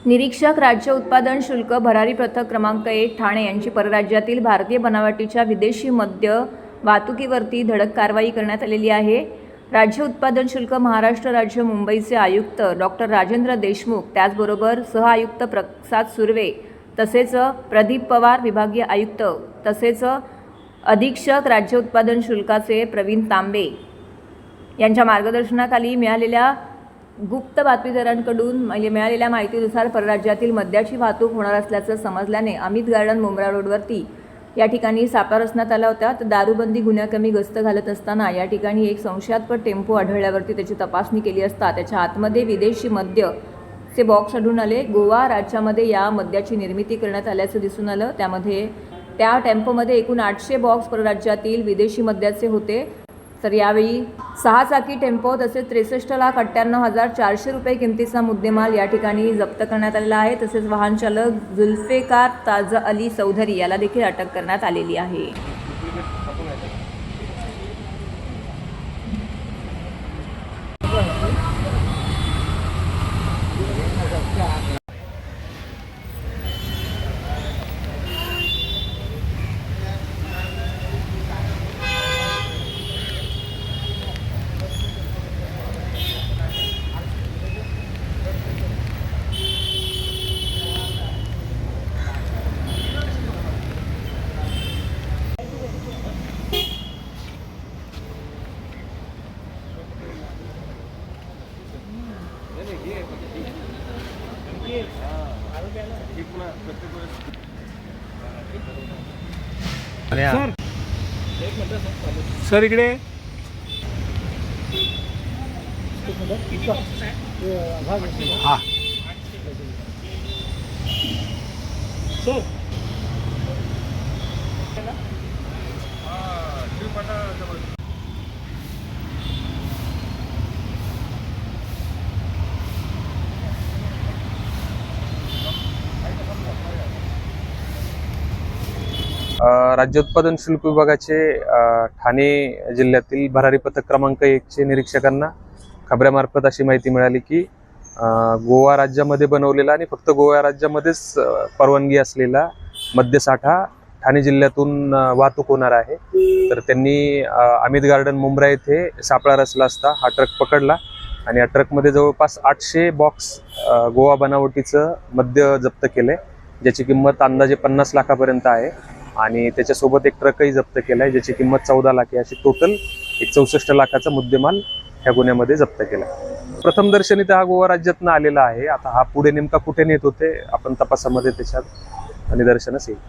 निरीक्षक राज्य उत्पादन शुल्क भरारी पथक क्रमांक 1 ठाणे यांची परराज्यातील भारतीय बनावटीच्या विदेशी मद्य वाहतुकीवरती धडक कारवाई करण्यात आलेली आहे। राज्य उत्पादन शुल्क महाराष्ट्र राज्य मुंबईचे आयुक्त डॉक्टर राजेंद्र देशमुख, त्याचबरोबर सहआयुक्त प्रसाद सुर्वे, तसेच प्रदीप पवार विभागीय आयुक्त, तसेच अधीक्षक राज्य उत्पादन शुल्काचे प्रवीण तांबे यांच्या मार्गदर्शनाखाली मिळालेल्या गुप्त बातमीदारांकडून मिळालेल्या माहितीनुसार परराज्यातील मद्याची वाहतूक होणार असल्याचं समजल्याने अमित गार्डन मुंब्रा रोडवरती या ठिकाणी सापळा रचण्यात आला होता। तर दारूबंदी गुन्ह्याकमी गस्त घालत असताना या ठिकाणी एक संशयास्पद टेम्पो आढळल्यावरती त्याची तपासणी केली असता त्याच्या आतमध्ये विदेशी मद्यचे बॉक्स आढळून आले। गोवा राज्यामध्ये या मद्याची निर्मिती करण्यात आल्याचं दिसून आलं। त्यामध्ये त्या टेम्पोमध्ये एकूण 800 बॉक्स परराज्यातील विदेशी मद्याचे होते। तर यावेळी 6 चाकी टेम्पो तसेच 63,98,400 रुपये किमतीचा मुद्देमाल या ठिकाणी जप्त करण्यात आलेला आहे। तसेच वाहन चालक जुल्फिकार ताज अली चौधरी याला देखील अटक करण्यात आलेली आहे। सर इकडे हा सर राज्य उत्पादन शुल्क विभागाचे ठाणे जिल्ह्यातील भरारी पथक क्रमांक 1 चे निरीक्षकांना खबऱ्यामार्फत अशी माहिती मिळाली की गोवा राज्यामध्ये बनवलेला आणि फक्त गोवा राज्यामध्येच परवानगी असलेला मद्यसाठा ठाणे जिल्ह्यातून वाहतूक होणार आहे। तर त्यांनी अमित गार्डन मुंब्रा येथे सापळा रचला असता हा ट्रक पकडला आणि या ट्रकमध्ये जवळपास 800 बॉक्स गोवा बनावटीचं मद्य जप्त केलंय, ज्याची किंमत अंदाजे 50 लाखापर्यंत आहे आणि त्याच्यासोबत एक ट्रकही जप्त केला आहे ज्याची किंमत 14 लाख आहे। अशी टोटल एक 64 लाखाचा मुद्देमाल ह्या गुन्ह्यामध्ये जप्त केला। प्रथम दर्शनी तर हा गोवा राज्यातनं आलेला आहे। आता हा पुढे नेमका कुठे नेत होते आपण तपासामध्ये त्याच्यात निदर्शनास येईल।